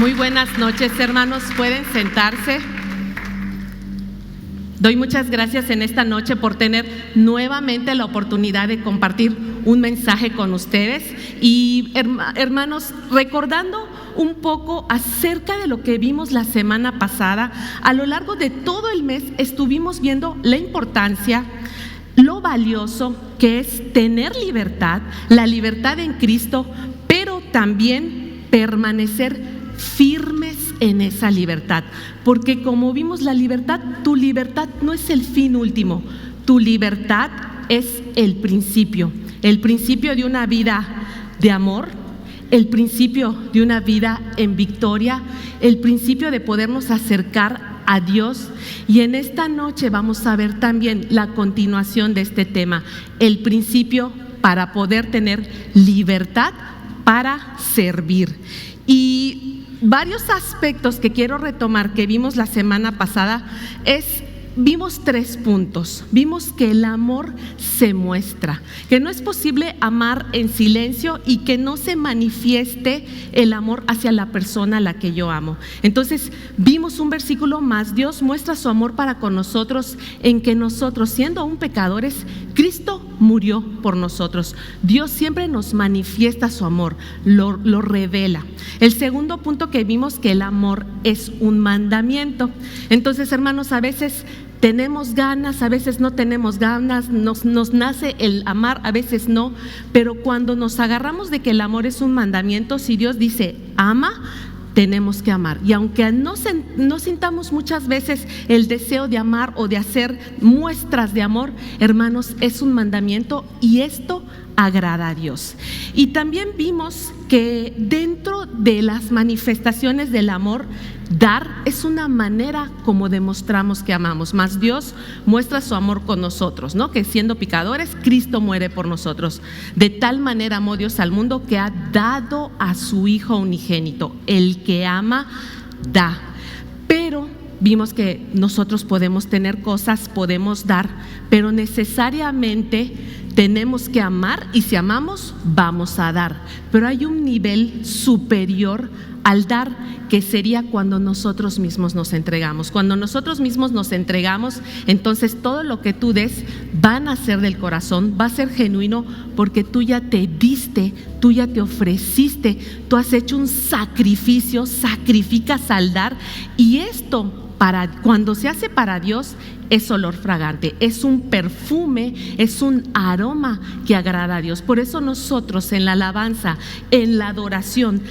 Muy buenas noches, hermanos. Pueden sentarse. Doy muchas gracias en esta noche por tener nuevamente la oportunidad de compartir un mensaje con ustedes. Y hermanos, recordando un poco acerca de lo que vimos la semana pasada, a lo largo de todo el mes estuvimos viendo la importancia, lo valioso que es tener libertad, la libertad en Cristo, pero también permanecer firmes en esa libertad, porque como vimos la libertad, tu libertad no es el fin último, tu libertad es el principio de una vida de amor, el principio de una vida en victoria, el principio de podernos acercar a Dios. Y en esta noche vamos a ver también la continuación de este tema, el principio para poder tener libertad para servir. Y varios aspectos que quiero retomar que vimos la semana pasada vimos 3 puntos. Vimos que el amor se muestra, que no es posible amar en silencio y que no se manifieste el amor hacia la persona a la que yo amo. Entonces vimos un versículo más: Dios muestra su amor para con nosotros en que nosotros, siendo aún pecadores, Cristo murió por nosotros. Dios siempre nos manifiesta su amor, lo revela. El segundo punto que vimos, que el amor es un mandamiento. Entonces, hermanos, a veces tenemos ganas, a veces no tenemos ganas, nos nace el amar, a veces no, pero cuando nos agarramos de que el amor es un mandamiento, si Dios dice ama, tenemos que amar. Y aunque no sintamos muchas veces el deseo de amar o de hacer muestras de amor, hermanos, es un mandamiento y esto agrada a Dios. Y también vimos que dentro de las manifestaciones del amor, dar es una manera como demostramos que amamos. Más Dios muestra su amor con nosotros, ¿no? Que siendo pecadores, Cristo muere por nosotros. De tal manera amó Dios al mundo que ha dado a su Hijo unigénito. El que ama, da. Pero vimos que nosotros podemos tener cosas, podemos dar, pero necesariamente tenemos que amar, y si amamos, vamos a dar. Pero hay un nivel superior al dar, que sería cuando nosotros mismos nos entregamos. Cuando nosotros mismos nos entregamos, entonces todo lo que tú des va a nacer del corazón, va a ser genuino, porque tú ya te diste, tú ya te ofreciste, tú has hecho un sacrificio, sacrificas al dar, y esto cuando se hace para Dios es olor fragante, es un perfume, es un aroma que agrada a Dios. Por eso nosotros en la alabanza, en la adoración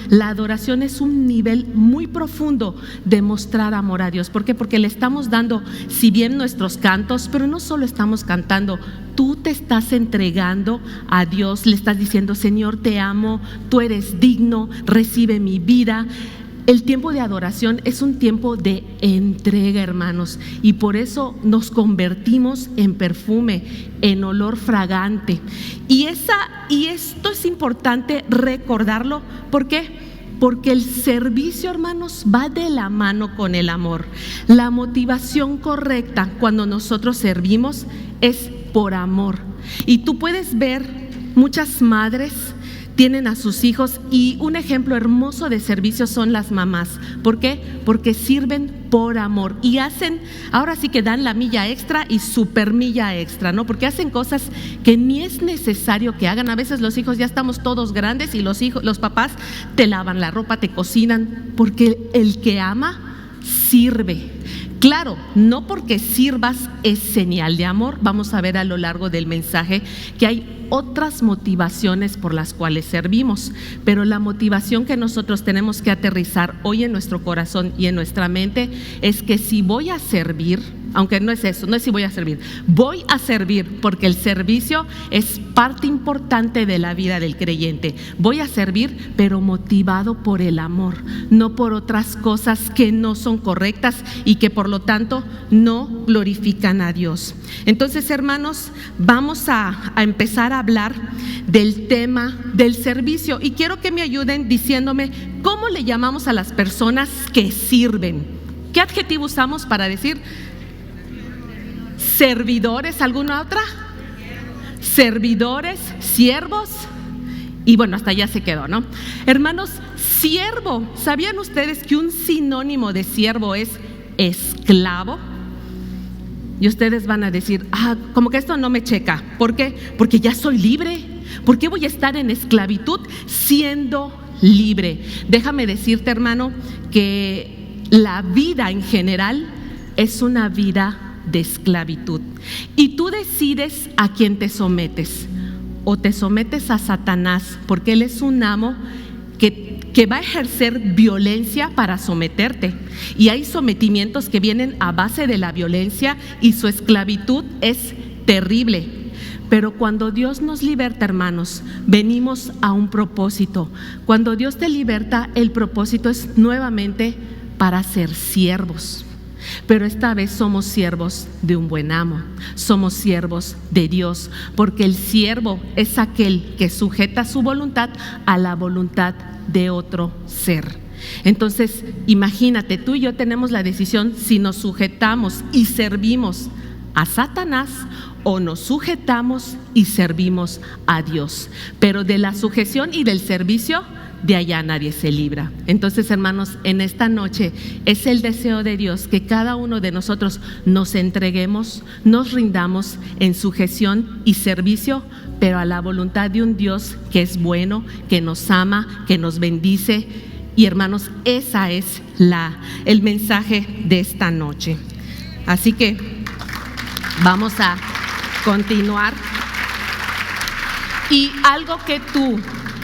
es un nivel muy profundo de mostrar amor a Dios. ¿Por qué? Porque le estamos dando, si bien nuestros cantos, pero no solo estamos cantando, tú te estás entregando a Dios, le estás diciendo: Señor, te amo, tú eres digno, recibe mi vida. El tiempo de adoración es un tiempo de entrega, hermanos, y por eso nos convertimos en perfume, en olor fragante. Y esto es importante recordarlo. ¿Por qué? Porque el servicio, hermanos, va de la mano con el amor. La motivación correcta cuando nosotros servimos es por amor. Y tú puedes ver muchas madres tienen a sus hijos, y un ejemplo hermoso de servicio son las mamás. ¿Por qué? Porque sirven por amor y hacen, ahora sí que dan la milla extra y super milla extra, ¿no? Porque hacen cosas que ni es necesario que hagan. A veces los hijos ya estamos todos grandes y los papás te lavan la ropa, te cocinan, porque el que ama sirve. Claro, no porque sirvas es señal de amor. Vamos a ver a lo largo del mensaje que hay otras motivaciones por las cuales servimos, pero la motivación que nosotros tenemos que aterrizar hoy en nuestro corazón y en nuestra mente es que si voy a servir, aunque no es eso, no es si voy a servir porque el servicio es parte importante de la vida del creyente. Voy a servir, pero motivado por el amor, no por otras cosas que no son correctas y que por lo tanto no glorifican a Dios. Entonces, hermanos, vamos a empezar a hablar del tema del servicio, y quiero que me ayuden diciéndome cómo le llamamos a las personas que sirven. ¿Qué adjetivo usamos para decir servidores? ¿Alguna otra? Servidores, siervos, y bueno, hasta allá se quedó, ¿no? Hermanos, Siervo, ¿sabían ustedes que un sinónimo de siervo es esclavo? Y ustedes van a decir, como que esto no me checa. ¿Por qué? Porque ya soy libre. ¿Por qué voy a estar en esclavitud siendo libre? Déjame decirte, hermano, que la vida en general es una vida de esclavitud. Y tú decides a quién te sometes. O te sometes a Satanás, porque él es un amo que va a ejercer violencia para someterte. Y hay sometimientos que vienen a base de la violencia y su esclavitud es terrible. Pero cuando Dios nos liberta, hermanos, venimos a un propósito. Cuando Dios te liberta, el propósito es nuevamente para ser siervos. Pero esta vez somos siervos de un buen amo, somos siervos de Dios, porque el siervo es aquel que sujeta su voluntad a la voluntad de otro ser. Entonces, imagínate, tú y yo tenemos la decisión si nos sujetamos y servimos a Satanás o nos sujetamos y servimos a Dios. Pero de la sujeción y del servicio, de allá nadie se libra. Entonces, hermanos, en esta noche es el deseo de Dios que cada uno de nosotros nos entreguemos, nos rindamos en sujeción y servicio, pero a la voluntad de un Dios que es bueno, que nos ama, que nos bendice. Y hermanos, esa es el mensaje de esta noche. Así que vamos a continuar. Y algo que tú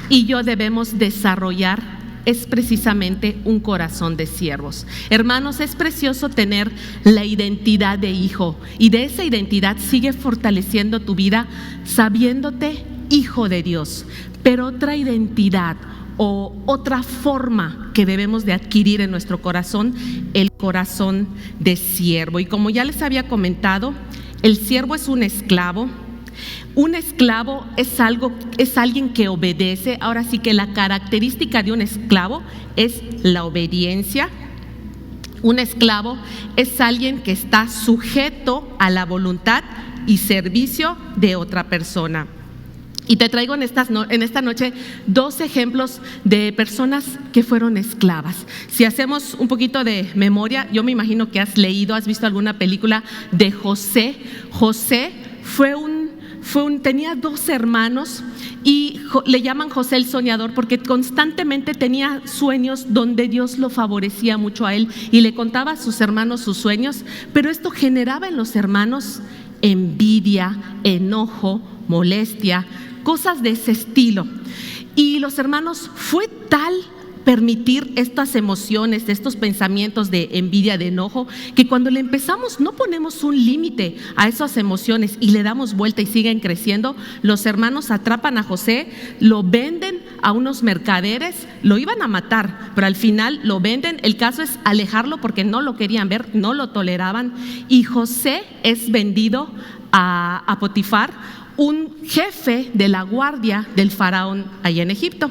y yo debemos desarrollar es precisamente un corazón de siervos. Hermanos, es precioso tener la identidad de hijo, y de esa identidad sigue fortaleciendo tu vida sabiéndote hijo de Dios. Pero otra identidad o otra forma que debemos de adquirir en nuestro corazón, el corazón de siervo. Y como ya les había comentado, el siervo es un esclavo. Un esclavo es alguien que obedece. Ahora sí que la característica de un esclavo es la obediencia. Un esclavo es alguien que está sujeto a la voluntad y servicio de otra persona. Y te traigo en esta noche 2 ejemplos de personas que fueron esclavas. Si hacemos un poquito de memoria, yo me imagino que has visto alguna película de José. José tenía 2 hermanos y le llaman José el soñador porque constantemente tenía sueños donde Dios lo favorecía mucho a él y le contaba a sus hermanos sus sueños, pero esto generaba en los hermanos envidia, enojo, molestia, cosas de ese estilo. Y los hermanos, fue tal permitir estas emociones, estos pensamientos de envidia, de enojo, que cuando le empezamos, no ponemos un límite a esas emociones y le damos vuelta y siguen creciendo, los hermanos atrapan a José, lo venden a unos mercaderes, lo iban a matar, pero al final lo venden. El caso es alejarlo porque no lo querían ver, no lo toleraban, y José es vendido a Potifar, un jefe de la guardia del faraón allá en Egipto.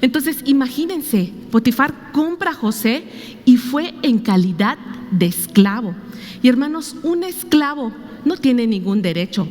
Entonces, imagínense, Potifar compra a José y fue en calidad de esclavo. Y hermanos, un esclavo no tiene ningún derecho.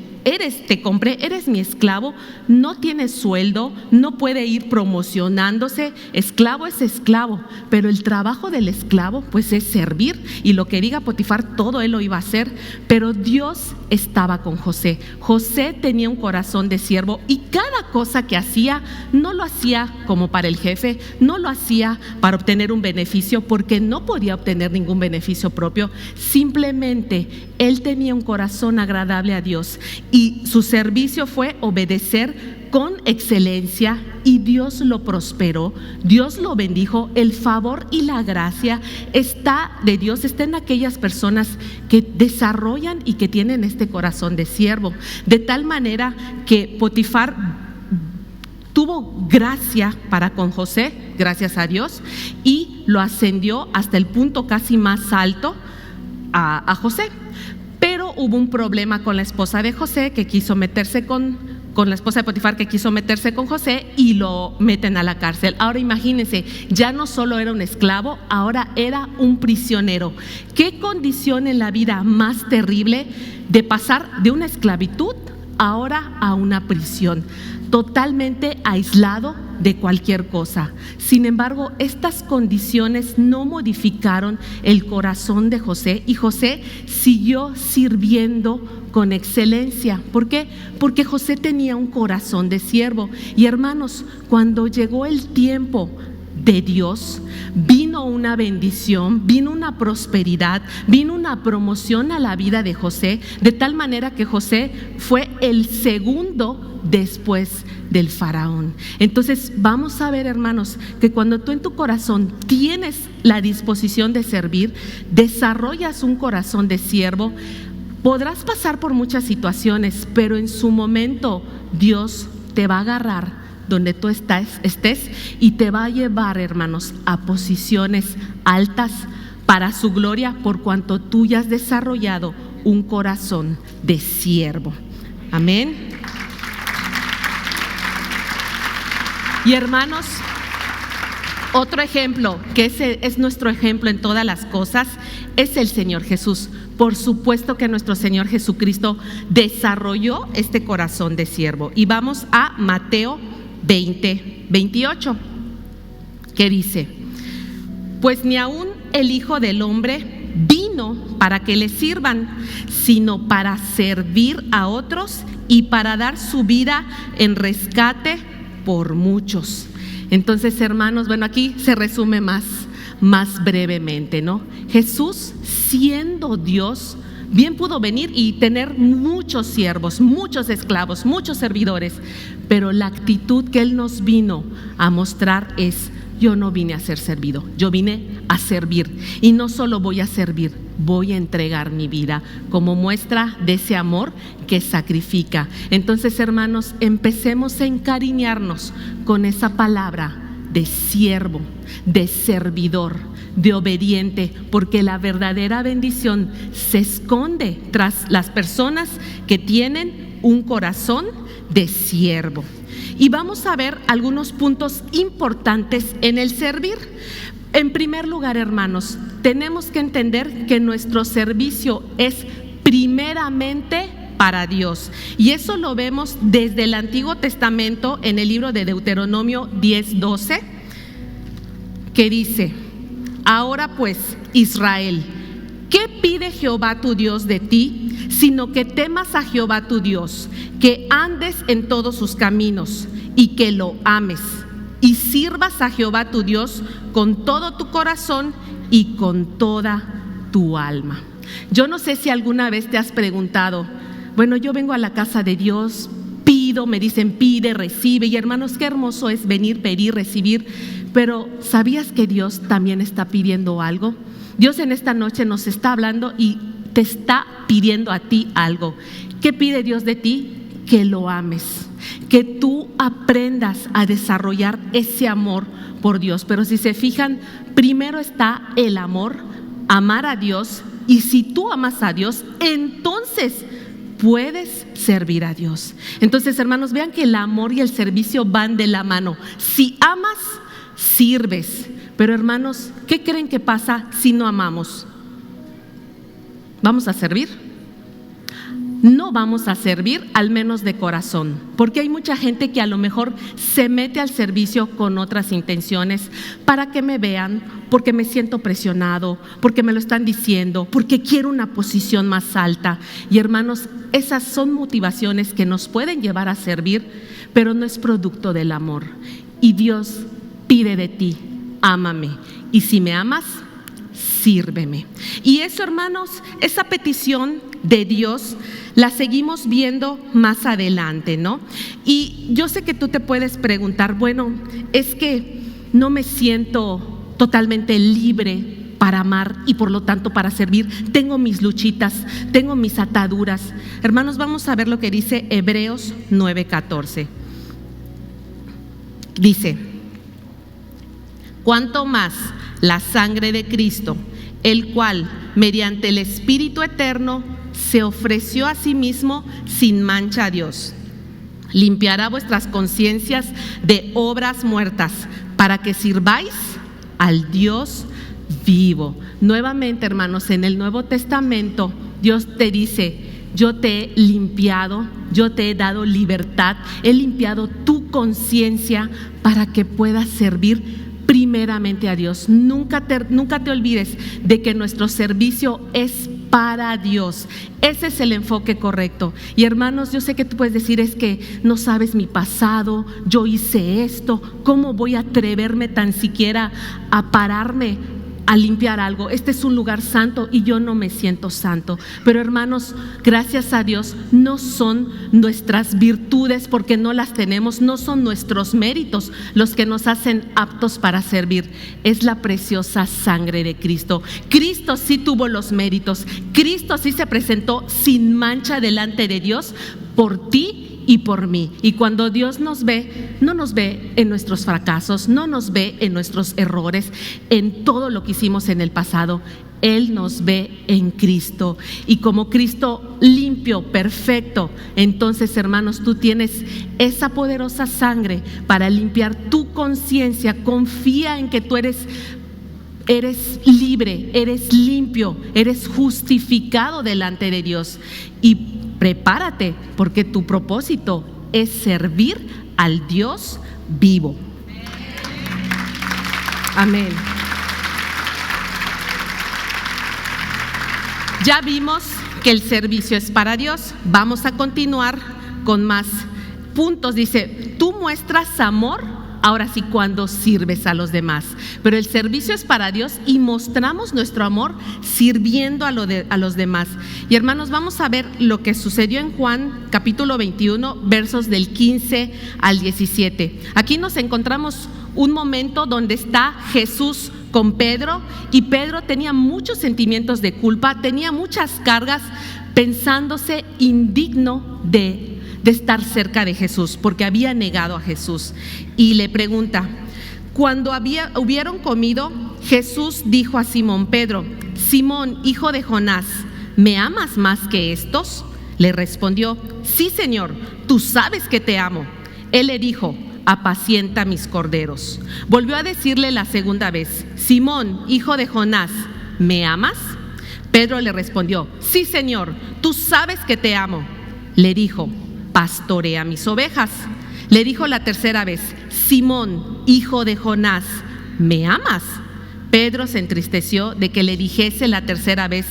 Te compré, eres mi esclavo, no tiene sueldo, no puede ir promocionándose. Esclavo es esclavo, pero el trabajo del esclavo pues es servir, y lo que diga Potifar, todo él lo iba a hacer. Pero Dios estaba con José. José tenía un corazón de siervo y cada cosa que hacía no lo hacía como para el jefe, no lo hacía para obtener un beneficio, porque no podía obtener ningún beneficio propio. Simplemente él tenía un corazón agradable a Dios y su servicio fue obedecer con excelencia, y Dios lo prosperó, Dios lo bendijo. El favor y la gracia de Dios está en aquellas personas que desarrollan y que tienen este corazón de siervo, de tal manera que Potifar tuvo gracia para con José, gracias a Dios, y lo ascendió hasta el punto casi más alto a José. Pero hubo un problema con la esposa de José, que quiso meterse con la esposa de Potifar, que quiso meterse con José, y lo meten a la cárcel. Ahora imagínense, ya no solo era un esclavo, ahora era un prisionero. ¿Qué condición en la vida más terrible de pasar de una esclavitud ahora a una prisión? totalmente aislado de cualquier cosa. Sin embargo, estas condiciones no modificaron el corazón de José, y José siguió sirviendo con excelencia. ¿Por qué? Porque José tenía un corazón de siervo. Y hermanos, cuando llegó el tiempo de Dios, vino una bendición, vino una prosperidad, vino una promoción a la vida de José, de tal manera que José fue el segundo después del faraón. Entonces vamos a ver, hermanos, que cuando tú en tu corazón tienes la disposición de servir, desarrollas un corazón de siervo, podrás pasar por muchas situaciones, pero en su momento Dios te va a agarrar donde tú estés y te va a llevar, hermanos, a posiciones altas para su gloria, por cuanto tú ya has desarrollado un corazón de siervo. Amén. Y hermanos, otro ejemplo, que es nuestro ejemplo en todas las cosas, es el Señor Jesús. Por supuesto que nuestro Señor Jesucristo desarrolló este corazón de siervo. Y vamos a Mateo 20:28, que dice: pues ni aún el Hijo del Hombre vino para que le sirvan, sino para servir a otros y para dar su vida en rescate por muchos. Entonces, hermanos, bueno, aquí se resume más brevemente, ¿no? Jesús, siendo Dios, bien pudo venir y tener muchos siervos, muchos esclavos, muchos servidores, pero la actitud que Él nos vino a mostrar es: yo no vine a ser servido, yo vine a servir. Y no solo voy a servir, voy a entregar mi vida como muestra de ese amor que sacrifica. Entonces, hermanos, empecemos a encariñarnos con esa palabra de siervo, de servidor, de obediente, porque la verdadera bendición se esconde tras las personas que tienen un corazón de siervo. Y vamos a ver algunos puntos importantes en el servir. En primer lugar, hermanos, tenemos que entender que nuestro servicio es primeramente para Dios. Y eso lo vemos desde el Antiguo Testamento en el libro de Deuteronomio 10:12, que dice: ahora pues, Israel, ¿qué pide Jehová tu Dios de ti? Sino que temas a Jehová tu Dios, que andes en todos sus caminos y que lo ames, y sirvas a Jehová tu Dios con todo tu corazón y con toda tu alma. Yo no sé si alguna vez te has preguntado: bueno, yo vengo a la casa de Dios, pido, me dicen pide, recibe, y hermanos, qué hermoso es venir, pedir, recibir, pero ¿sabías que Dios también está pidiendo algo? Dios en esta noche nos está hablando y te está pidiendo a ti algo. ¿Qué pide Dios de ti? Que lo ames, que tú aprendas a desarrollar ese amor por Dios. Pero si se fijan, primero está el amor, amar a Dios, y si tú amas a Dios, entonces puedes servir a Dios. Entonces, hermanos, vean que el amor y el servicio van de la mano. Si amas, sirves. Pero, hermanos, ¿qué creen que pasa si no amamos? ¿Vamos a servir? No vamos a servir, al menos de corazón, porque hay mucha gente que a lo mejor se mete al servicio con otras intenciones, para que me vean, porque me siento presionado, porque me lo están diciendo, porque quiero una posición más alta. Y hermanos, esas son motivaciones que nos pueden llevar a servir, pero no es producto del amor. Y Dios pide de ti: ámame, y si me amas, sírveme. Y eso, hermanos, esa petición de Dios la seguimos viendo más adelante, ¿no? Y yo sé que tú te puedes preguntar: bueno, es que no me siento totalmente libre para amar y por lo tanto para servir. Tengo mis luchitas, tengo mis ataduras. Hermanos, vamos a ver lo que dice Hebreos 9:14. Dice: cuanto más la sangre de Cristo, el cual mediante el Espíritu eterno se ofreció a sí mismo sin mancha a Dios, limpiará vuestras conciencias de obras muertas, para que sirváis al Dios vivo. Nuevamente, hermanos, en el Nuevo Testamento Dios te dice: yo te he limpiado, yo te he dado libertad, he limpiado tu conciencia para que puedas servir primeramente a Dios. Nunca te olvides de que nuestro servicio es para Dios. Ese es el enfoque correcto. Y hermanos, yo sé que tú puedes decir, es que no sabes mi pasado, yo hice esto, ¿cómo voy a atreverme tan siquiera a pararme a limpiar algo? Este es un lugar santo y yo no me siento santo. Pero hermanos, gracias a Dios, no son nuestras virtudes, porque no las tenemos, no son nuestros méritos los que nos hacen aptos para servir. Es la preciosa sangre de Cristo. Cristo sí tuvo los méritos. Cristo sí se presentó sin mancha delante de Dios por ti y por mí. Y cuando Dios nos ve, no nos ve en nuestros fracasos, no nos ve en nuestros errores, en todo lo que hicimos en el pasado. Él nos ve en Cristo. Y como Cristo limpio, perfecto, entonces, hermanos, tú tienes esa poderosa sangre para limpiar tu conciencia. Confía en que tú eres libre, eres limpio, eres justificado delante de Dios. Y prepárate, porque tu propósito es servir al Dios vivo. Amén. Ya vimos que el servicio es para Dios. Vamos a continuar con más puntos. Dice, tú muestras amor, ahora sí, cuando sirves a los demás. Pero el servicio es para Dios y mostramos nuestro amor sirviendo a los demás. Y hermanos, vamos a ver lo que sucedió en Juan capítulo 21, versos del 15 al 17. Aquí nos encontramos un momento donde está Jesús con Pedro, y Pedro tenía muchos sentimientos de culpa, tenía muchas cargas, pensándose indigno de estar cerca de Jesús, porque había negado a Jesús. Y le pregunta, cuando hubieron comido, Jesús dijo a Simón Pedro, Simón, hijo de Jonás, ¿me amas más que estos? Le respondió, sí, Señor, tú sabes que te amo. Él le dijo, apacienta mis corderos. Volvió a decirle la segunda vez, Simón, hijo de Jonás, ¿me amas? Pedro le respondió, sí, Señor, tú sabes que te amo. Le dijo, pastorea mis ovejas. Le dijo la tercera vez, Simón, hijo de Jonás, ¿me amas? Pedro se entristeció de que le dijese la tercera vez,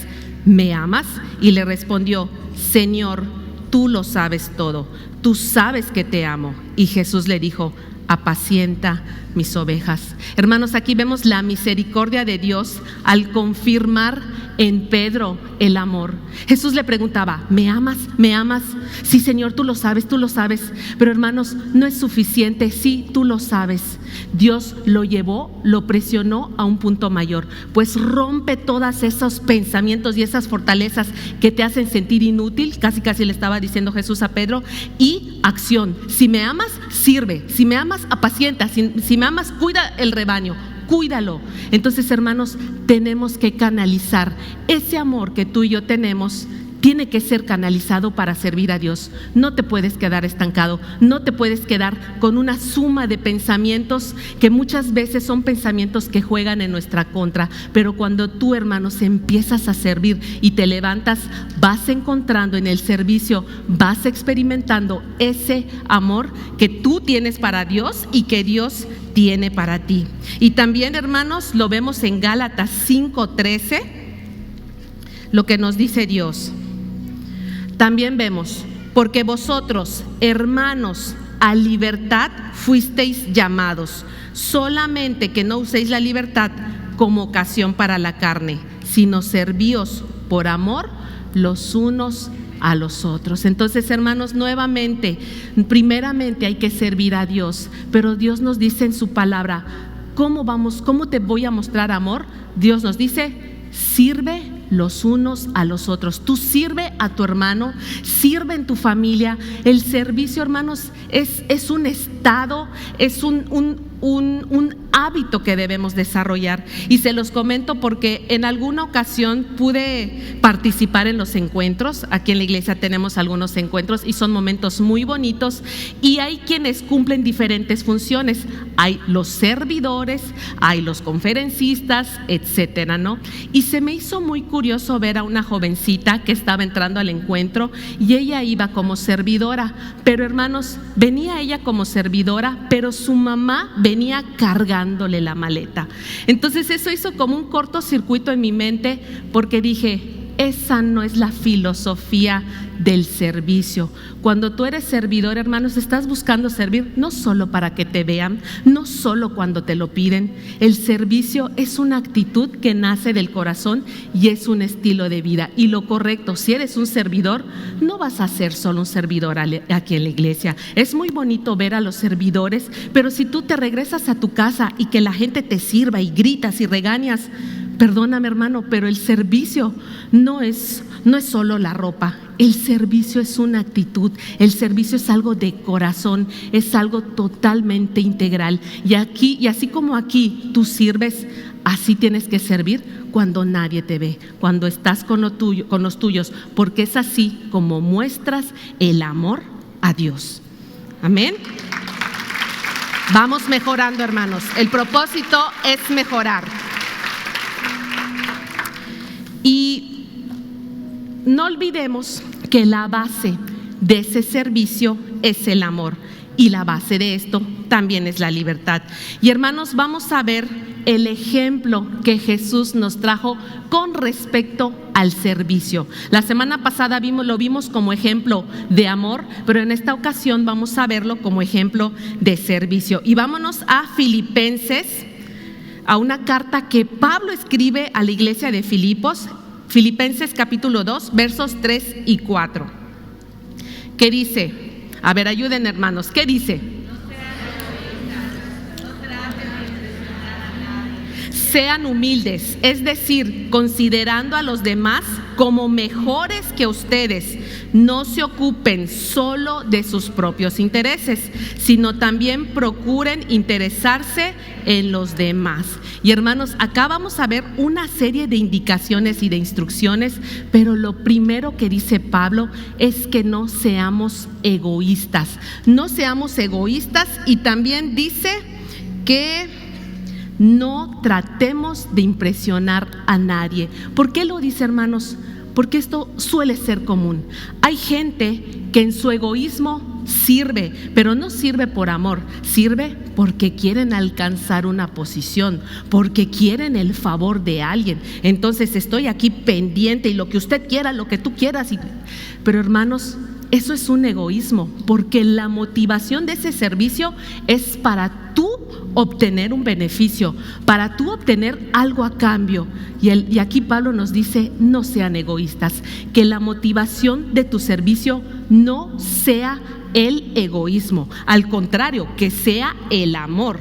¿me amas? Y le respondió, Señor, tú lo sabes todo, tú sabes que te amo. Y Jesús le dijo, apacienta mis ovejas. Hermanos, aquí vemos la misericordia de Dios al confirmar en Pedro el amor. Jesús le preguntaba, ¿me amas? ¿Me amas? Sí, Señor, tú lo sabes, tú lo sabes. Pero hermanos, no es suficiente. Sí, tú lo sabes. Dios lo llevó, lo presionó a un punto mayor. Pues rompe todos esos pensamientos y esas fortalezas que te hacen sentir inútil. Casi le estaba diciendo Jesús a Pedro. Y acción. Si me amas, sirve. Si me amas, apacienta. Si me amas, cuida el rebaño. Cuídalo. Entonces, hermanos, tenemos que canalizar ese amor que tú y yo tenemos. Tiene que ser canalizado para servir a Dios. No te puedes quedar estancado, no te puedes quedar con una suma de pensamientos que muchas veces son pensamientos que juegan en nuestra contra. Pero cuando tú, hermanos, empiezas a servir y te levantas, vas encontrando en el servicio, vas experimentando ese amor que tú tienes para Dios y que Dios tiene para ti. Y también, hermanos, lo vemos en Gálatas 5:13, lo que nos dice Dios. También vemos, porque vosotros, hermanos, a libertad fuisteis llamados, solamente que no uséis la libertad como ocasión para la carne, sino servíos por amor los unos a los otros. Entonces, hermanos, nuevamente, primeramente hay que servir a Dios, pero Dios nos dice en su palabra, ¿cómo te voy a mostrar amor? Dios nos dice, sirve los unos a los otros. Tú sirve a tu hermano, sirve en tu familia. El servicio, hermanos, es un estado, es un hábito que debemos desarrollar. Y se los comento porque en alguna ocasión pude participar en los encuentros. Aquí en la iglesia tenemos algunos encuentros y son momentos muy bonitos, y hay quienes cumplen diferentes funciones. Hay los servidores, hay los conferencistas, etcétera, ¿no? Y se me hizo muy curioso ver a una jovencita que estaba entrando al encuentro y ella iba como servidora, pero hermanos, venía ella como servidora, pero su mamá venía cargándole la maleta. Entonces eso hizo como un cortocircuito en mi mente, porque dije, esa no es la filosofía del servicio. Cuando tú eres servidor, hermanos, estás buscando servir no solo para que te vean, no solo cuando te lo piden. El servicio es una actitud que nace del corazón y es un estilo de vida. Y lo correcto, si eres un servidor, no vas a ser solo un servidor aquí en la iglesia. Es muy bonito ver a los servidores, pero si tú te regresas a tu casa y que la gente te sirva y gritas y regañas, perdóname, hermano, pero el servicio no es solo la ropa. El servicio es una actitud, el servicio es algo de corazón, es algo totalmente integral. Y así como aquí tú sirves, así tienes que servir cuando nadie te ve, cuando estás con los tuyos, porque es así como muestras el amor a Dios. Amén. Vamos mejorando, hermanos. El propósito es mejorar. Y no olvidemos que la base de ese servicio es el amor, y la base de esto también es la libertad. Y hermanos, vamos a ver el ejemplo que Jesús nos trajo con respecto al servicio. La semana pasada lo vimos como ejemplo de amor, pero en esta ocasión vamos a verlo como ejemplo de servicio. Y vámonos a Filipenses, a una carta que Pablo escribe a la iglesia de Filipos, Filipenses capítulo 2, versos 3 y 4. ¿Qué dice? A ver, ayuden, hermanos. ¿Qué dice? Sean humildes, es decir, considerando a los demás como mejores que ustedes. No se ocupen solo de sus propios intereses, sino también procuren interesarse en los demás. Y hermanos, acá vamos a ver una serie de indicaciones y de instrucciones, pero lo primero que dice Pablo es que no seamos egoístas. No seamos egoístas, y también dice que no tratemos de impresionar a nadie. ¿Por qué lo dice, hermanos? Porque esto suele ser común. Hay gente que en su egoísmo sirve, pero no sirve por amor, sirve porque quieren alcanzar una posición, porque quieren el favor de alguien. Entonces estoy aquí pendiente y lo que usted quiera, lo que tú quieras. Pero hermanos, eso es un egoísmo, porque la motivación de ese servicio es para tú obtener un beneficio, para tú obtener algo a cambio. Y aquí Pablo nos dice, no sean egoístas, que la motivación de tu servicio no sea el egoísmo, al contrario, que sea el amor.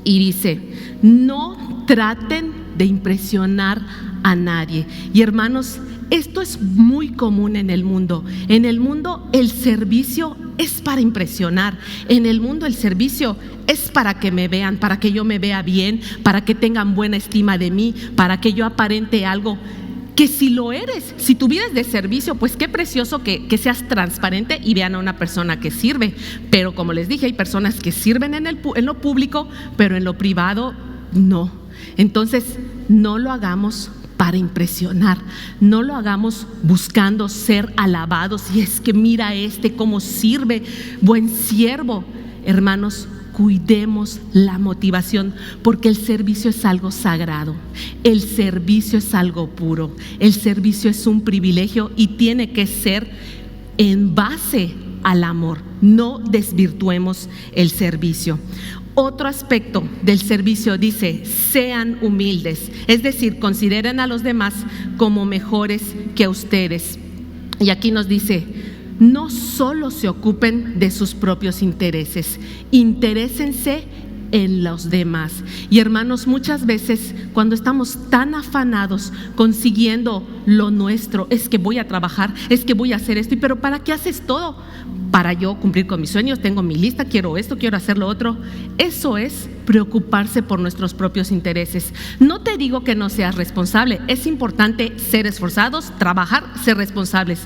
Y dice, no traten de impresionar a nadie. Y hermanos, esto es muy común en el mundo. En el mundo el servicio es para impresionar. En el mundo el servicio es para que me vean, para que yo me vea bien, para que tengan buena estima de mí, para que yo aparente algo. Que si lo eres, si tu vida es de servicio, pues qué precioso que seas transparente y vean a una persona que sirve. Pero como les dije, hay personas que sirven en lo público, pero en lo privado no. Entonces no lo hagamos para impresionar, no lo hagamos buscando ser alabados. Y es que mira cómo sirve, buen siervo. Hermanos, cuidemos la motivación, porque el servicio es algo sagrado, el servicio es algo puro, el servicio es un privilegio y tiene que ser en base al amor. No desvirtuemos el servicio. Otro aspecto del servicio dice, sean humildes, es decir, consideren a los demás como mejores que ustedes. Y aquí nos dice, no solo se ocupen de sus propios intereses, interésense en los demás. Y hermanos, muchas veces cuando estamos tan afanados consiguiendo lo nuestro, es que voy a trabajar, es que voy a hacer esto, pero ¿para qué haces todo? Para yo cumplir con mis sueños, tengo mi lista, quiero esto, quiero hacer lo otro. Eso es preocuparse por nuestros propios intereses. No te digo que no seas responsable, es importante ser esforzados, trabajar, ser responsables.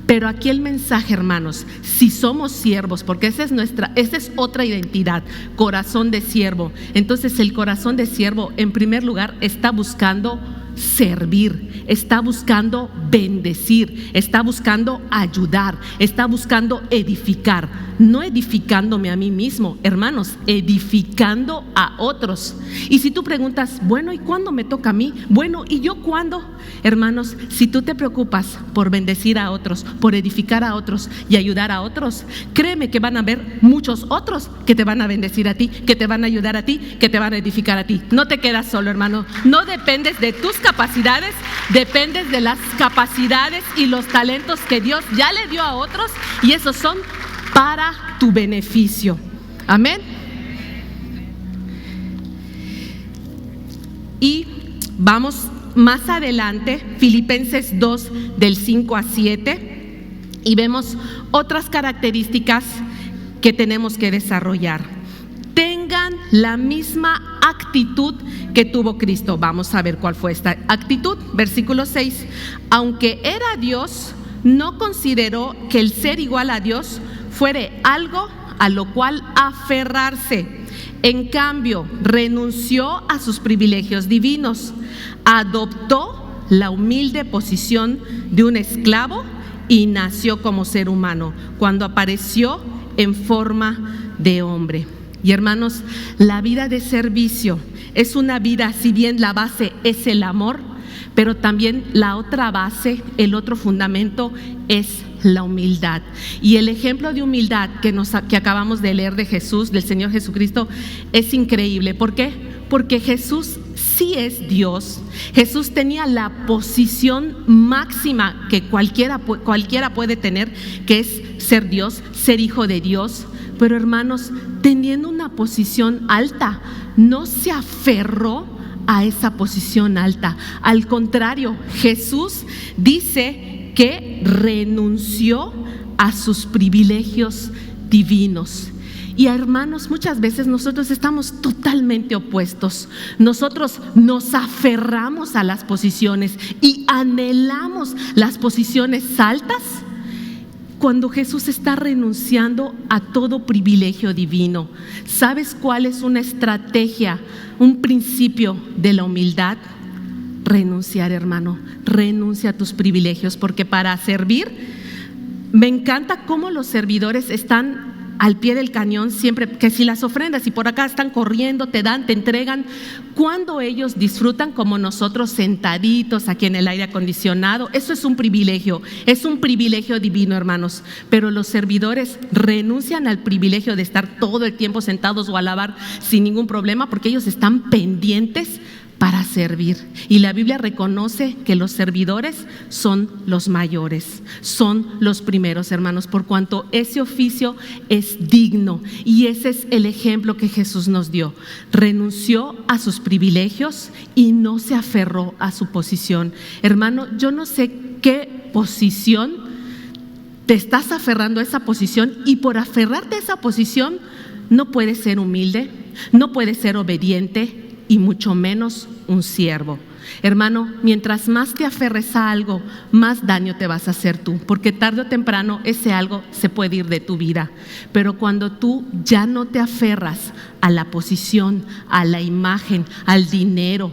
Pero aquí el mensaje, hermanos, si somos siervos, porque esa es otra identidad, corazón de siervo. Entonces el corazón de siervo, en primer lugar, está buscando servir, está buscando bendecir, está buscando ayudar, está buscando edificar, no edificándome a mí mismo, hermanos, edificando a otros. Y si tú preguntas, bueno, ¿y cuándo me toca a mí? Bueno, ¿y yo cuándo? Hermanos, si tú te preocupas por bendecir a otros, por edificar a otros y ayudar a otros, créeme que van a haber muchos otros que te van a bendecir a ti, que te van a ayudar a ti, que te van a edificar a ti. No te quedas solo, hermano, no dependes de tus capacidades, dependes de las capacidades y los talentos que Dios ya le dio a otros, y esos son para tu beneficio. Amén. Y vamos más adelante, Filipenses 2 del 5 a 7, y vemos otras características que tenemos que desarrollar. Tengan la misma actitud que tuvo Cristo. Vamos a ver cuál fue esta actitud. Versículo 6. Aunque era Dios, no consideró que el ser igual a Dios fuere algo a lo cual aferrarse. En cambio, renunció a sus privilegios divinos, adoptó la humilde posición de un esclavo y nació como ser humano cuando apareció en forma de hombre. Y hermanos, la vida de servicio es una vida, si bien la base es el amor, pero también la otra base, el otro fundamento es la humildad. Y el ejemplo de humildad que acabamos de leer de Jesús, del Señor Jesucristo, es increíble. ¿Por qué? Porque Jesús sí es Dios. Jesús tenía la posición máxima que cualquiera puede tener, que es ser Dios, ser hijo de Dios. Pero hermanos, teniendo una posición alta, no se aferró a esa posición alta. Al contrario, Jesús dice que renunció a sus privilegios divinos. Y hermanos, muchas veces nosotros estamos totalmente opuestos. Nosotros nos aferramos a las posiciones y anhelamos las posiciones altas, cuando Jesús está renunciando a todo privilegio divino. ¿Sabes cuál es una estrategia, un principio de la humildad? Renunciar, hermano, renuncia a tus privilegios, porque para servir, me encanta cómo los servidores están al pie del cañón siempre, que si las ofrendas y por acá están corriendo, te dan, te entregan, cuando ellos disfrutan como nosotros sentaditos aquí en el aire acondicionado. Eso es un privilegio divino, hermanos. Pero los servidores renuncian al privilegio de estar todo el tiempo sentados o alabar sin ningún problema, porque ellos están pendientes para servir. Y la Biblia reconoce que los servidores son los mayores, son los primeros, hermanos, por cuanto ese oficio es digno. Y ese es el ejemplo que Jesús nos dio. Renunció a sus privilegios y no se aferró a su posición. Hermano, yo no sé qué posición te estás aferrando a esa posición, y por aferrarte a esa posición no puedes ser humilde, no puedes ser obediente, y mucho menos un siervo. Hermano, mientras más te aferres a algo, más daño te vas a hacer tú, porque tarde o temprano ese algo se puede ir de tu vida. Pero cuando tú ya no te aferras a la posición, a la imagen, al dinero,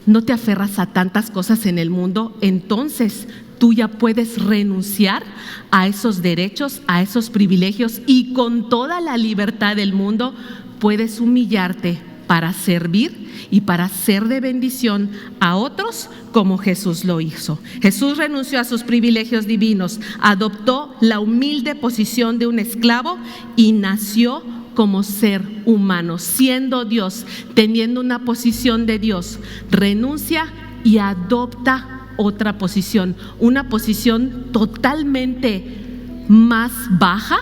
no te aferras a tantas cosas en el mundo, entonces tú ya puedes renunciar a esos derechos, a esos privilegios, y con toda la libertad del mundo puedes humillarte para servir y para ser de bendición a otros, como Jesús lo hizo. Jesús renunció a sus privilegios divinos, adoptó la humilde posición de un esclavo y nació como ser humano, siendo Dios, teniendo una posición de Dios. Renuncia y adopta otra posición, una posición totalmente más baja,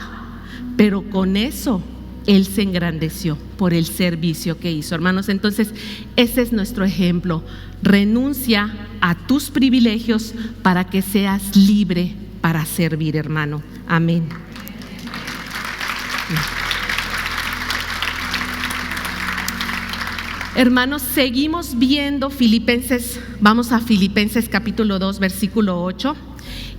pero con eso Él se engrandeció por el servicio que hizo, hermanos. Entonces, ese es nuestro ejemplo. Renuncia a tus privilegios para que seas libre para servir, hermano. Amén. Hermanos, seguimos viendo Filipenses, vamos a Filipenses capítulo 2, versículo 8,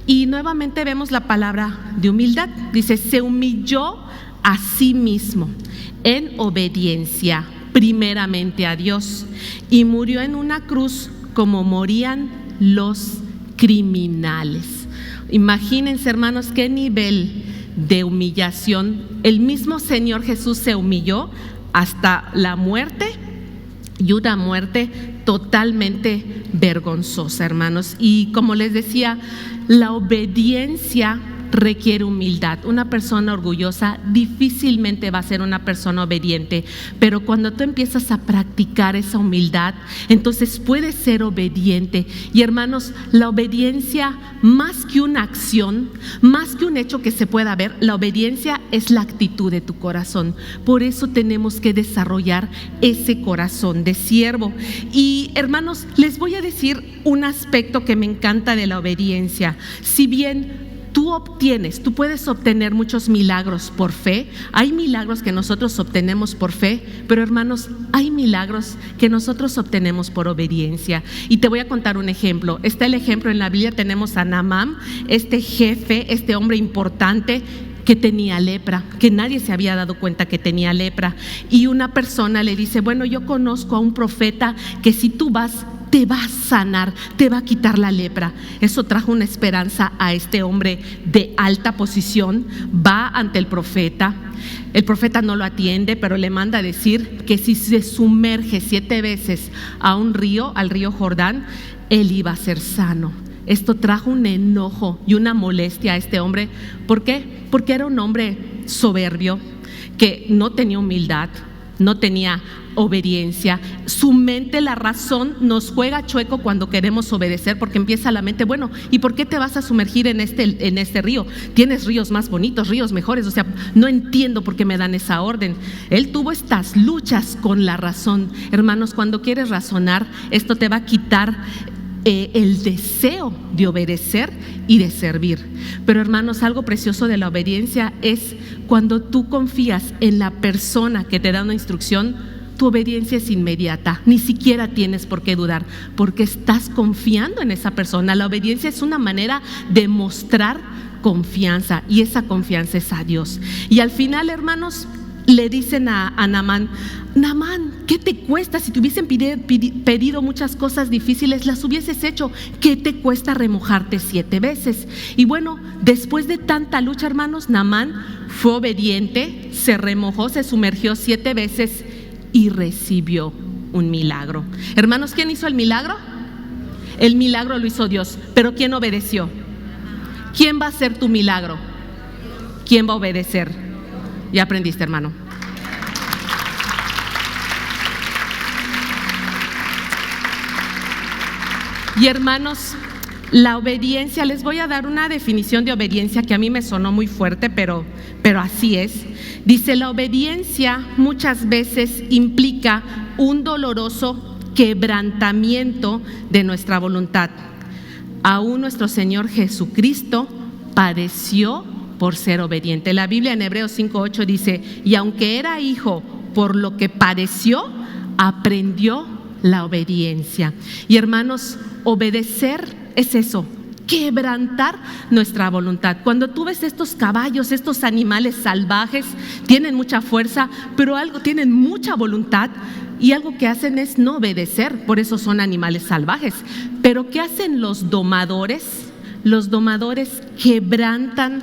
y nuevamente vemos la palabra de humildad. Dice, se humilló a sí mismo en obediencia primeramente a Dios y murió en una cruz como morían los criminales. Imagínense, hermanos, qué nivel de humillación. El mismo Señor Jesús se humilló hasta la muerte, y una muerte totalmente vergonzosa, hermanos. Y como les decía, la obediencia requiere humildad. Una persona orgullosa difícilmente va a ser una persona obediente, pero cuando tú empiezas a practicar esa humildad, entonces puedes ser obediente. Y hermanos, la obediencia, más que una acción, más que un hecho que se pueda ver, la obediencia es la actitud de tu corazón. Por eso tenemos que desarrollar ese corazón de siervo. Y hermanos, les voy a decir un aspecto que me encanta de la obediencia. Si bien tú puedes obtener muchos milagros por fe. Hay milagros que nosotros obtenemos por fe, pero hermanos, hay milagros que nosotros obtenemos por obediencia. Y te voy a contar un ejemplo. Está el ejemplo en la Biblia, tenemos a Naamán, este jefe, este hombre importante que tenía lepra, que nadie se había dado cuenta que tenía lepra. Y una persona le dice, bueno, yo conozco a un profeta que si tú vas, te va a sanar, te va a quitar la lepra. Eso trajo una esperanza a este hombre de alta posición. Va ante el profeta no lo atiende, pero le manda a decir que si se sumerge 7 veces a un río, al río Jordán, él iba a ser sano. Esto trajo un enojo y una molestia a este hombre. ¿Por qué? Porque era un hombre soberbio, que no tenía humildad, no tenía obediencia. Su mente, la razón, nos juega chueco cuando queremos obedecer, porque empieza la mente, bueno, ¿y por qué te vas a sumergir en este río? Tienes ríos más bonitos, ríos mejores, o sea, no entiendo por qué me dan esa orden. Él tuvo estas luchas con la razón. Hermanos, cuando quieres razonar, esto te va a quitar el deseo de obedecer y de servir. Pero hermanos, algo precioso de la obediencia es cuando tú confías en la persona que te da una instrucción, tu obediencia es inmediata, ni siquiera tienes por qué dudar, porque estás confiando en esa persona. La obediencia es una manera de mostrar confianza, y esa confianza es a Dios. Y al final, hermanos, le dicen a Naamán, ¿qué te cuesta? Si te hubiesen pedido muchas cosas difíciles, las hubieses hecho. ¿Qué te cuesta remojarte 7 veces? Y bueno, después de tanta lucha, hermanos, Naamán fue obediente, se remojó, se sumergió 7 veces y recibió un milagro. Hermanos, ¿quién hizo el milagro? El milagro lo hizo Dios, pero ¿quién obedeció? ¿Quién va a hacer tu milagro? ¿Quién va a obedecer? Ya aprendiste, hermano. Y hermanos, la obediencia, les voy a dar una definición de obediencia que a mí me sonó muy fuerte, pero así es. Dice, la obediencia muchas veces implica un doloroso quebrantamiento de nuestra voluntad. Aún nuestro Señor Jesucristo padeció por ser obediente. La Biblia en Hebreos 5:8 dice, y aunque era hijo, por lo que padeció, aprendió la obediencia. Y hermanos, obedecer es eso, quebrantar nuestra voluntad. Cuando tú ves estos caballos, estos animales salvajes, tienen mucha fuerza, pero tienen mucha voluntad, y algo que hacen es no obedecer, por eso son animales salvajes. Pero ¿qué hacen los domadores? Los domadores quebrantan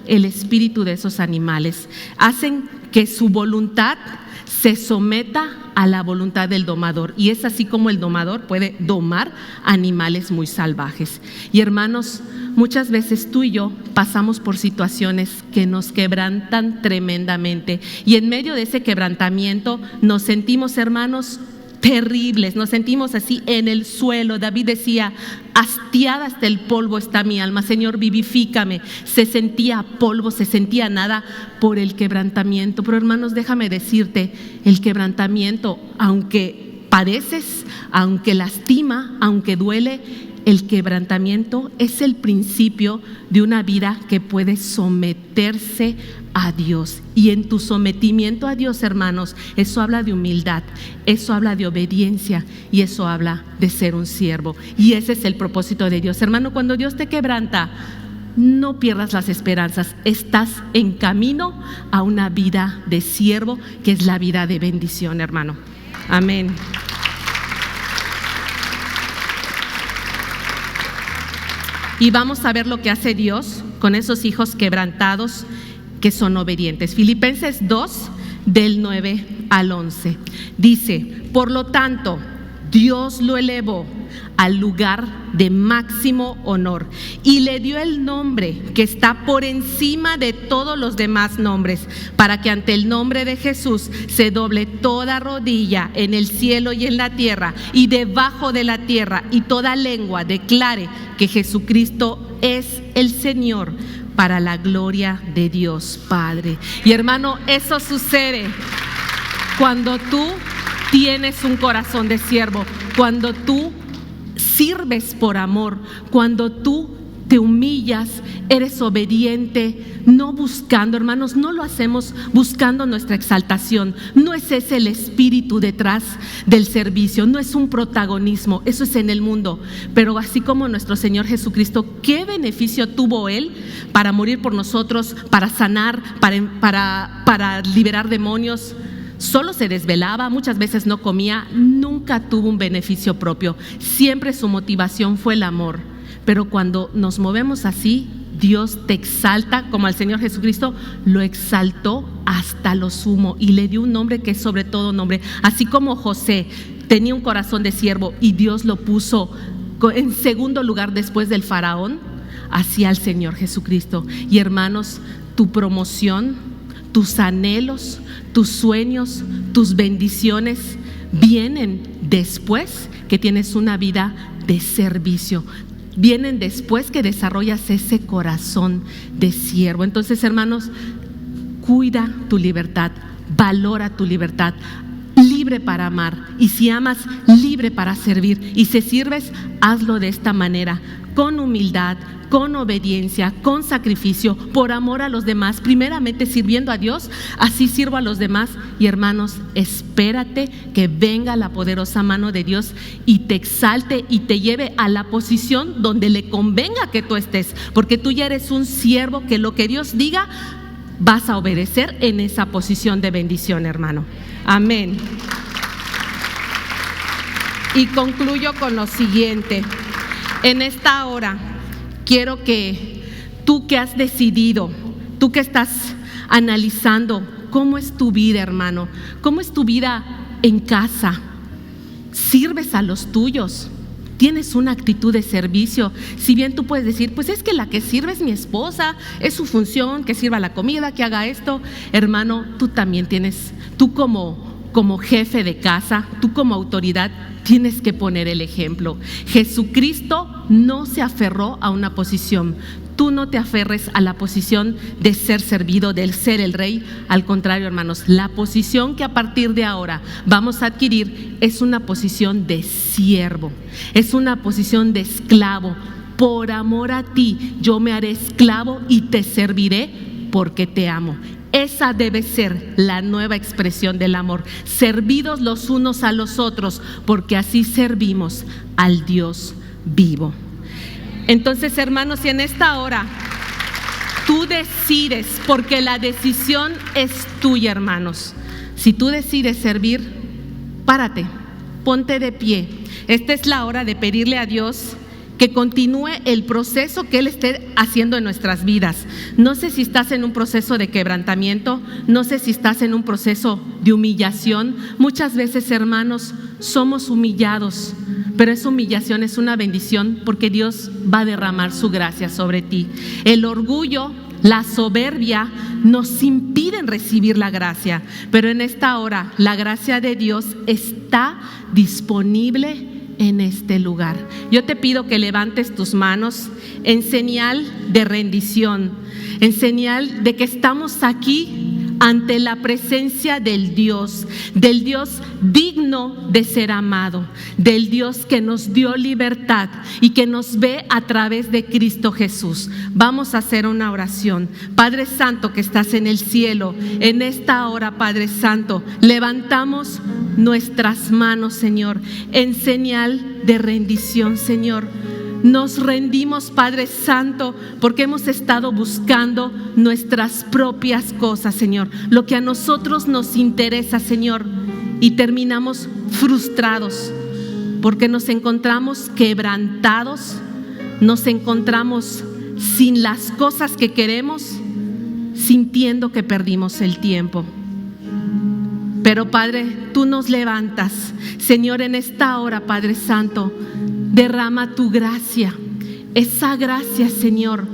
el espíritu de esos animales, hacen que su voluntad se someta a la voluntad del domador, y es así como el domador puede domar animales muy salvajes. Y hermanos, muchas veces tú y yo pasamos por situaciones que nos quebrantan tremendamente, y en medio de ese quebrantamiento nos sentimos, hermanos, terribles, nos sentimos así en el suelo. David decía: hastiada hasta el polvo está mi alma, Señor, vivifícame. Se sentía polvo, se sentía nada por el quebrantamiento. Pero hermanos, déjame decirte, el quebrantamiento, aunque padeces, aunque lastima, aunque duele, el quebrantamiento es el principio de una vida que puede someterse a Dios. Y en tu sometimiento a Dios, hermanos, eso habla de humildad, eso habla de obediencia y eso habla de ser un siervo. Y ese es el propósito de Dios. Hermano, cuando Dios te quebranta, no pierdas las esperanzas. Estás en camino a una vida de siervo, que es la vida de bendición, hermano. Amén. Y vamos a ver lo que hace Dios con esos hijos quebrantados que son obedientes. Filipenses 2, del 9 al 11. Dice: por lo tanto, Dios lo elevó al lugar de máximo honor y le dio el nombre que está por encima de todos los demás nombres, para que ante el nombre de Jesús se doble toda rodilla en el cielo y en la tierra y debajo de la tierra, y toda lengua declare que Jesucristo es el Señor, para la gloria de Dios Padre. Y hermano, eso sucede cuando tú tienes un corazón de siervo, cuando tú sirves por amor, cuando tú te humillas, eres obediente, no buscando, hermanos, no lo hacemos buscando nuestra exaltación. No es ese el espíritu detrás del servicio, no es un protagonismo, eso es en el mundo. Pero así como nuestro Señor Jesucristo, ¿qué beneficio tuvo Él para morir por nosotros, para sanar, para liberar demonios? Solo se desvelaba, muchas veces no comía, nunca tuvo un beneficio propio. Siempre su motivación fue el amor. Pero cuando nos movemos así, Dios te exalta, como al Señor Jesucristo lo exaltó hasta lo sumo y le dio un nombre que es sobre todo nombre. Así como José tenía un corazón de siervo y Dios lo puso en segundo lugar después del faraón, así al Señor Jesucristo. Y hermanos, tu promoción, tus anhelos, tus sueños, tus bendiciones vienen después que tienes una vida de servicio. Vienen después que desarrollas ese corazón de siervo. Entonces, hermanos, cuida tu libertad, valora tu libertad, libre para amar. Y si amas, libre para servir. Y si sirves, hazlo de esta manera, con humildad, con obediencia, con sacrificio, por amor a los demás, primeramente sirviendo a Dios, así sirvo a los demás. Y hermanos, espérate que venga la poderosa mano de Dios y te exalte y te lleve a la posición donde le convenga que tú estés, porque tú ya eres un siervo que lo que Dios diga vas a obedecer en esa posición de bendición, hermano. Amén. Y concluyo con lo siguiente. En esta hora quiero que tú que has decidido, tú que estás analizando cómo es tu vida, hermano, cómo es tu vida en casa, sirves a los tuyos, tienes una actitud de servicio. Si bien tú puedes decir, pues es que la que sirve es mi esposa, es su función, que sirva la comida, que haga esto, hermano, tú también tienes, tú como jefe de casa, tú como autoridad, tienes que poner el ejemplo. Jesucristo no se aferró a una posición. Tú no te aferres a la posición de ser servido, del ser el rey. Al contrario, hermanos, la posición que a partir de ahora vamos a adquirir es una posición de siervo, es una posición de esclavo. Por amor a ti, yo me haré esclavo y te serviré porque te amo. Esa debe ser la nueva expresión del amor, servidos los unos a los otros, porque así servimos al Dios vivo. Entonces, hermanos, si en esta hora tú decides, porque la decisión es tuya, hermanos, si tú decides servir, párate, ponte de pie. Esta es la hora de pedirle a Dios que continúe el proceso que Él esté haciendo en nuestras vidas. No sé si estás en un proceso de quebrantamiento, no sé si estás en un proceso de humillación. Muchas veces, hermanos, somos humillados, pero esa humillación es una bendición porque Dios va a derramar su gracia sobre ti. El orgullo La soberbia nos impide recibir la gracia, pero en esta hora la gracia de Dios está disponible en este lugar. Yo te pido que levantes tus manos en señal de rendición, en señal de que estamos aquí ante la presencia del Dios digno de ser amado, del Dios que nos dio libertad y que nos ve a través de Cristo Jesús. Vamos a hacer una oración. Padre Santo que estás en el cielo, en esta hora, Padre Santo, levantamos nuestras manos, Señor, en señal de rendición, Señor. Nos rendimos, Padre Santo, porque hemos estado buscando nuestras propias cosas, Señor, lo que a nosotros nos interesa, Señor, y terminamos frustrados porque nos encontramos quebrantados, nos encontramos sin las cosas que queremos, sintiendo que perdimos el tiempo. Pero Padre, tú nos levantas, Señor, en esta hora, Padre Santo. Derrama tu gracia, esa gracia, Señor,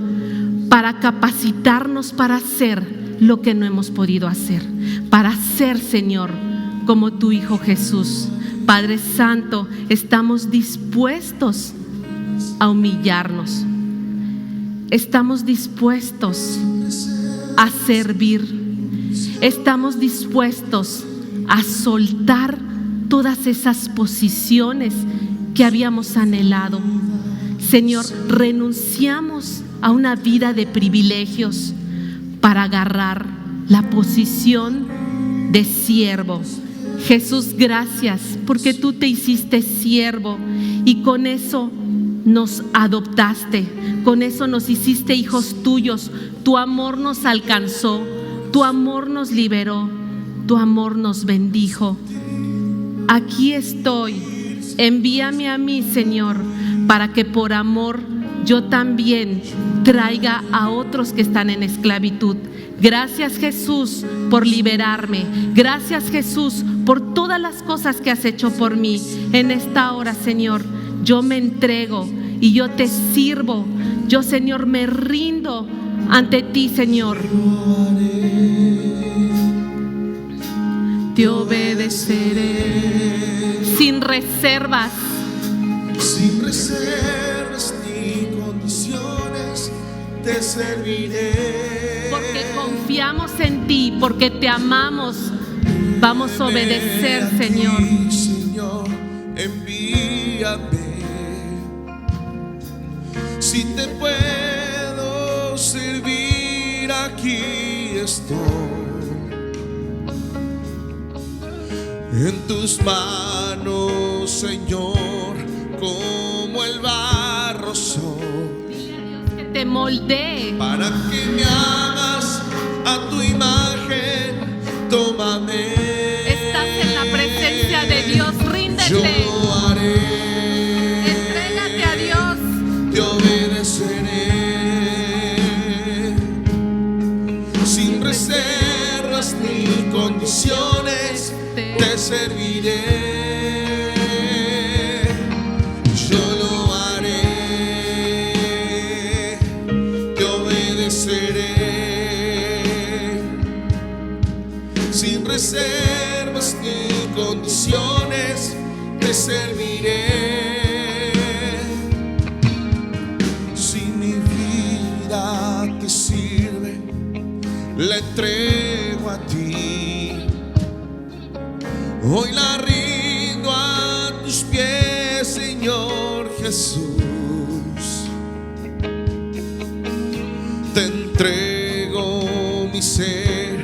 para capacitarnos para hacer lo que no hemos podido hacer, para ser, Señor, como tu Hijo Jesús. Padre Santo, estamos dispuestos a humillarnos, estamos dispuestos a servir, estamos dispuestos a soltar todas esas posiciones que habíamos anhelado. Señor, renunciamos a una vida de privilegios para agarrar la posición de siervo. Jesús, gracias porque tú te hiciste siervo y con eso nos adoptaste, con eso nos hiciste hijos tuyos. Tu amor nos alcanzó, tu amor nos liberó, tu amor nos bendijo. Aquí estoy. Envíame a mí, Señor, para que por amor yo también traiga a otros que están en esclavitud. Gracias, Jesús, por liberarme. Gracias, Jesús, por todas las cosas que has hecho por mí. En esta hora, Señor, yo me entrego y yo te sirvo. Yo, Señor, me rindo ante ti, Señor. Te obedeceré sin reservas. Sin reservas ni condiciones te serviré. Porque confiamos en ti, porque te amamos. Vamos a obedecer, Señor. Señor, envíame. Si te puedo servir, aquí estoy. En tus manos, Señor, como el barro soy. Dile a Dios que te moldee. Para que me hagas a tu imagen, tómame. Estás en la presencia de Dios, ríndete. Yo lo haré. Entrégate a Dios. Te obedeceré. Sin reservas ni condiciones te serviré, yo lo haré, te obedeceré, sin reservas ni condiciones te serviré. Si mi vida te sirve, la entrego a ti. Hoy la rindo a tus pies, Señor Jesús. Te entrego mi ser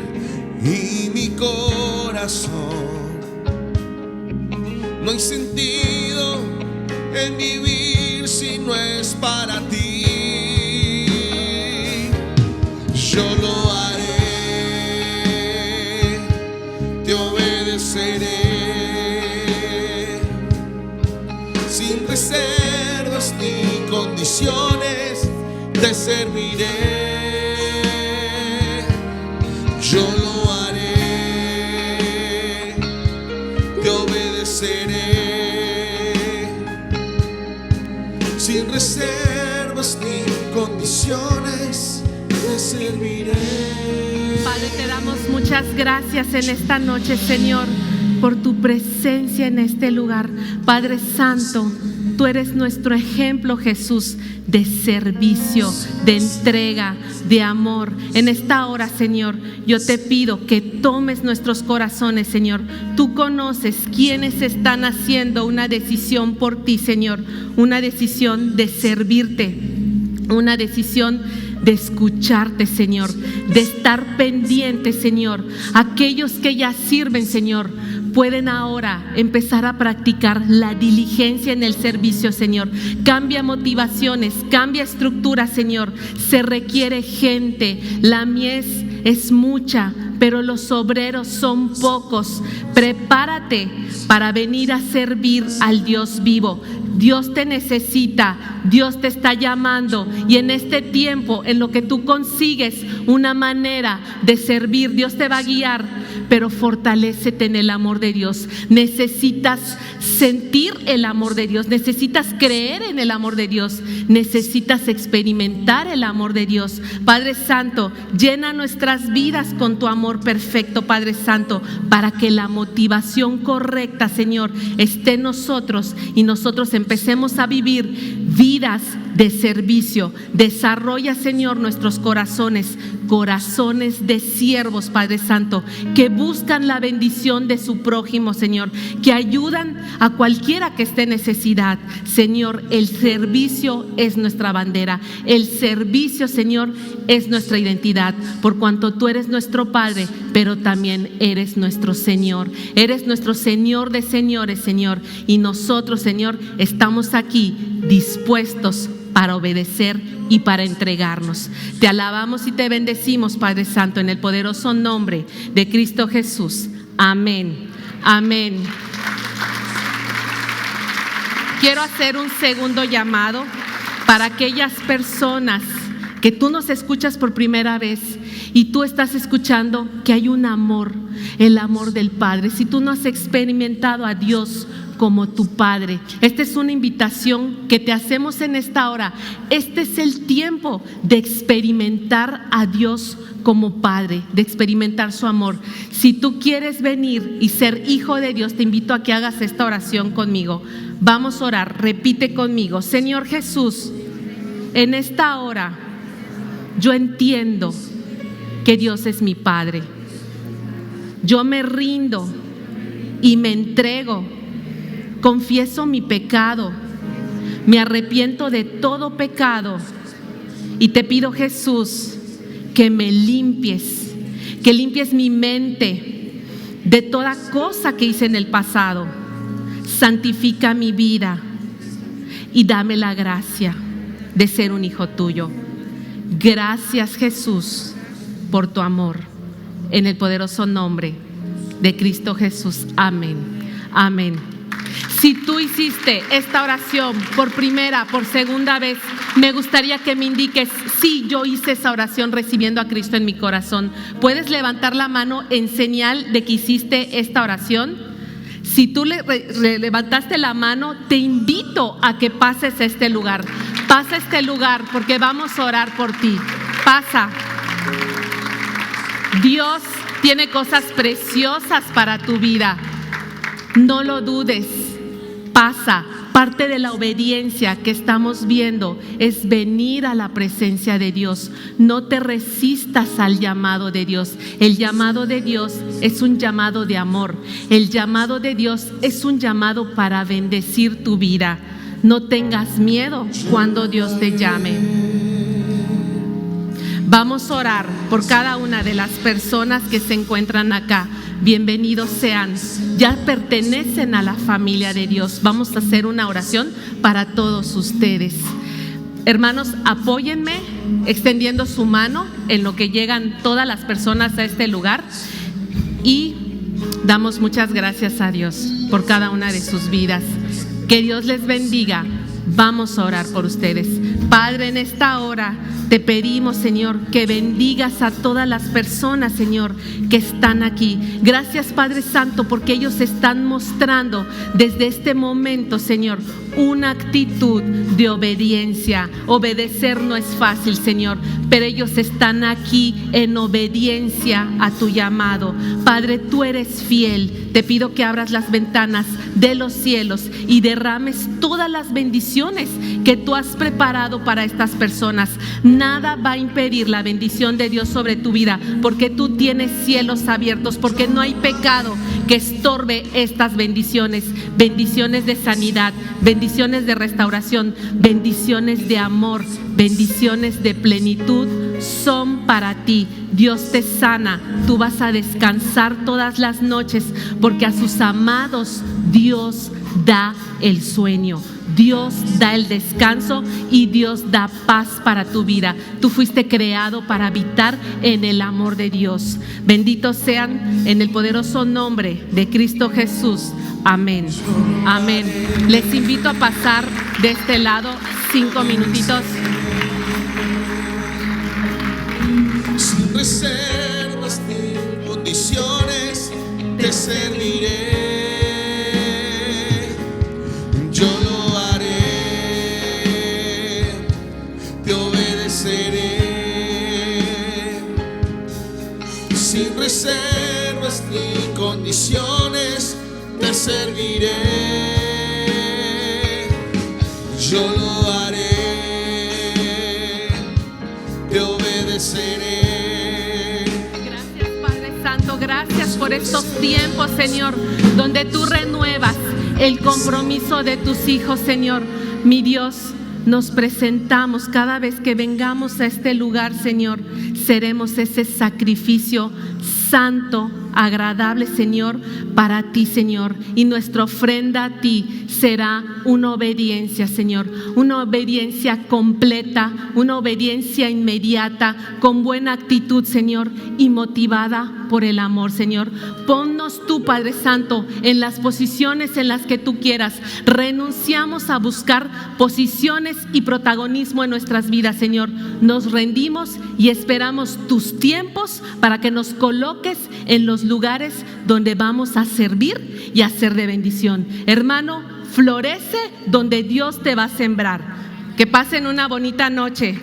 y mi corazón. No hay sentido en vivir si no es para ti. Yo lo haré, te obedeceré. Sin reservas ni condiciones te serviré. Yo lo haré, te obedeceré. Sin reservas ni condiciones te serviré. Padre, te damos muchas gracias en esta noche, Señor, por tu presencia en este lugar. Padre Santo, tú eres nuestro ejemplo, Jesús, de servicio, de entrega, de amor. En esta hora, Señor, yo te pido que tomes nuestros corazones, Señor. Tú conoces quiénes están haciendo una decisión por ti, Señor, una decisión de servirte, una decisión de escucharte, Señor, de estar pendiente, Señor. Aquellos que ya sirven, Señor, pueden ahora empezar a practicar la diligencia en el servicio, Señor. Cambia motivaciones, cambia estructuras, Señor. Se requiere gente. La mies es mucha, pero los obreros son pocos. Prepárate para venir a servir al Dios vivo. Dios te necesita, Dios te está llamando, y en este tiempo, en lo que tú consigues una manera de servir, Dios te va a guiar, pero fortalécete en el amor de Dios. Necesitas sentir el amor de Dios, necesitas creer en el amor de Dios, necesitas experimentar el amor de Dios. Padre Santo, llena nuestras vidas con tu amor perfecto, Padre Santo, para que la motivación correcta, Señor, esté en nosotros y nosotros empecemos a vivir vidas de servicio. Desarrolla, Señor, nuestros corazones, corazones de siervos, Padre Santo, que buscan la bendición de su prójimo, Señor, que ayudan a cualquiera que esté en necesidad. Señor, el servicio es nuestra bandera, el servicio, Señor, es nuestra identidad, por cuanto tú eres nuestro Padre, pero también eres nuestro Señor de señores, Señor, y nosotros, Señor, estamos aquí dispuestos para obedecer y para entregarnos. Te alabamos y te bendecimos, Padre Santo, en el poderoso nombre de Cristo Jesús. Amén. Amén. Quiero hacer un segundo llamado para aquellas personas que tú nos escuchas por primera vez y tú estás escuchando que hay un amor, el amor del Padre. Si tú no has experimentado a Dios como tu Padre, esta es una invitación que te hacemos en esta hora. Este es el tiempo de experimentar a Dios como Padre, de experimentar su amor. Si tú quieres venir y ser hijo de Dios, te invito a que hagas esta oración conmigo. Vamos a orar, repite conmigo. Señor Jesús, en esta hora yo entiendo que Dios es mi Padre. Yo me rindo y me entrego. Confieso mi pecado, me arrepiento de todo pecado y te pido, Jesús, que me limpies, que limpies mi mente de toda cosa que hice en el pasado. Santifica mi vida y dame la gracia de ser un hijo tuyo. Gracias, Jesús, por tu amor, en el poderoso nombre de Cristo Jesús. Amén. Amén. Si tú hiciste esta oración por primera, por segunda vez, me gustaría que me indiques: sí, yo hice esa oración recibiendo a Cristo en mi corazón. ¿Puedes levantar la mano en señal de que hiciste esta oración? Si tú levantaste la mano, te invito a que pases a este lugar. Pasa a este lugar porque vamos a orar por ti. Pasa. Dios tiene cosas preciosas para tu vida. No lo dudes. Pasa. Parte de la obediencia que estamos viendo es venir a la presencia de Dios. No te resistas al llamado de Dios. El llamado de Dios es un llamado de amor. El llamado de Dios es un llamado para bendecir tu vida. No tengas miedo cuando Dios te llame. Vamos a orar por cada una de las personas que se encuentran acá. Bienvenidos sean, ya pertenecen a la familia de Dios. Vamos a hacer una oración para todos ustedes. Hermanos, apóyenme extendiendo su mano en lo que llegan todas las personas a este lugar, y damos muchas gracias a Dios por cada una de sus vidas. Que Dios les bendiga Vamos a orar por ustedes. Padre, en esta hora te pedimos, Señor, que bendigas a todas las personas, Señor, que están aquí. Gracias, Padre Santo, porque ellos están mostrando desde este momento, Señor, una actitud de obediencia. Obedecer no es fácil, Señor, pero ellos están aquí en obediencia a tu llamado. Padre, tú eres fiel. Te pido que abras las ventanas de los cielos y derrames todas las bendiciones que tú has preparado para estas personas. Nada va a impedir la bendición de Dios sobre tu vida, porque tú tienes cielos abiertos, porque no hay pecado que estorbe estas bendiciones. Bendiciones de sanidad, bendiciones de restauración, bendiciones de amor, bendiciones de plenitud son para ti. Dios te sana, tú vas a descansar todas las noches, porque a sus amados Dios da el sueño, Dios da el descanso y Dios da paz para tu vida. Tú fuiste creado para habitar en el amor de Dios. Benditos sean en el poderoso nombre de Cristo Jesús. Amén. Amén. Les invito a pasar de este lado 5 minutitos. Sin reservas ni condiciones te serviré. Yo lo haré, te obedeceré. Sin reservas ni condiciones te serviré. Yo lo haré, te obedeceré. Gracias, Padre Santo, gracias por estos tiempos, Señor, donde tú renuevas el compromiso de tus hijos, Señor. Mi Dios, nos presentamos cada vez que vengamos a este lugar, Señor. Seremos ese sacrificio santo, agradable, Señor, para ti, Señor. Y nuestra ofrenda a ti será una obediencia, Señor, una obediencia completa, una obediencia inmediata, con buena actitud, Señor, y motivada por el amor, Señor. Ponnos tú, Padre Santo, en las posiciones en las que tú quieras. Renunciamos a buscar posiciones y protagonismo en nuestras vidas, Señor. Nos rendimos y esperamos tus tiempos para que nos coloques en los lugares donde vamos a servir y a ser de bendición. Hermano, florece donde Dios te va a sembrar. Que pasen una bonita noche.